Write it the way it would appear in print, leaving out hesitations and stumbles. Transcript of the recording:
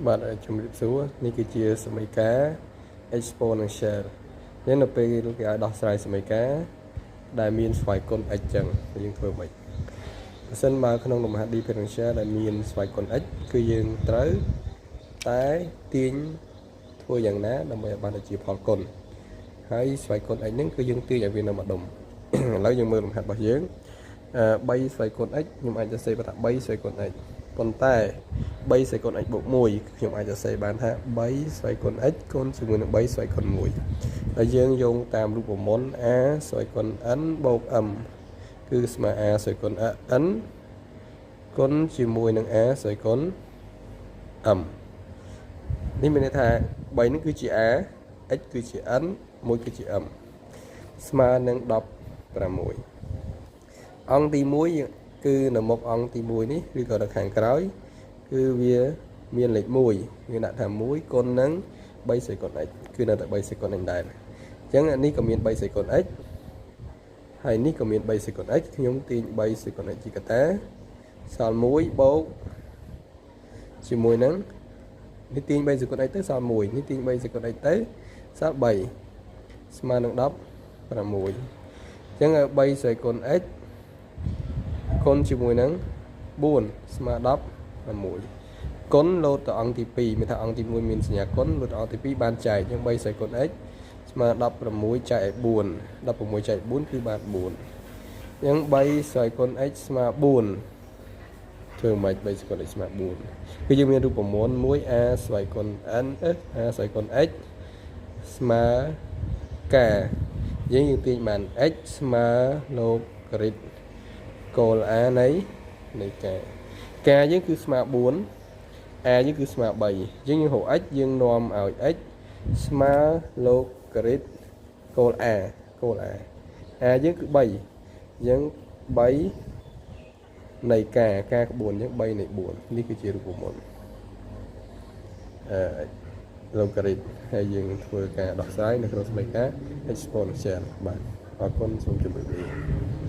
bạn ở trong lịch số ní cái chia số mấy cá exponential nên là về cái đọc sai số mấy cá đại miên xoay con x chẳng nhưng thôi vậy sân mà không đồng hạt differential đại miên xoay con x cứ dương tới tái tiên thôi dạng ná đồng bày bạn là chỉ phò con hay xoay con x những cứ dương tiêu dạng viên nào mà đồng lấy dương mưa đồng hạt bảo dưỡng bay xoay con x nhưng mà anhจะ xây bắt bay xoay con x còn tai bay xoay con x bộ mùi nhưng mà anhจะ xây bán hạ bay xoay con x con sự người bay xoay con mùi ở dương dùng tamรูปมน a xoay con ấn bột ẩm cứ mà a xoay con ấn con chỉ mùi nâng a xoay con ẩmนี่มันថា3នេះគឺជា a x គឺជា n 1គឺជា m ស្មើនឹង16អង្គទី1គឺនៅមុខអង្គទី1នេះឬក៏នៅខាងក្រោយគឺវាមានលេខ1វាដាក់ថា1គុណនឹង3សេកុន x គឺនៅតែ3សេកុននឹងដែរអញ្ចឹងនេះក៏មាន3សេកុន x ហើយនេះក៏មាន3សេកុន x ខ្ញុំទាញ3សេកុន x ជាកតាសល់1បូកជាមួយនឹងនេះទាញ3សេកុន x ទៅសល់1នេះទាញ3សេកុន x ទៅសល់3ស្មើនឹង16អញ្ចឹង3សេកុន x គុណជាមួយនឹង4ស្មើ16គុណលោតទៅអង្គទី2មានថាអង្គទី1មានសញ្ញាគុណលោតអង្គទី2បានចែកអញ្ចឹង3សេកុន x ស្មើ16ចែកឲ្យ4 16ចែក4គឺបាន4អញ្ចឹង3សេកុន x ស្មើ4ធ្វើមិន3សេកុន x ស្មើ4គឺយើងមានរូបមន្តមួយ a ស្វ័យកុន n a ស្វ័យកុន x ស្មើការយើងទាញបាន x ស្មើលោករីតគោល a នៃការយើងគឺស្មើ4 a យើងគឺស្មើ3យើងហៅ x យើងនាំឲ្យ x ស្មើលោករីតគោល a a យើងគឺ3យើង3នៃការក្បួនយើង3នៃ4នេះគឺជារូបមន្តលោករីតហើយយើងធ្វើការដោះស្រាយនៅក្នុងសមីការ exponential បាទអរគុណសូមជម្រាបលា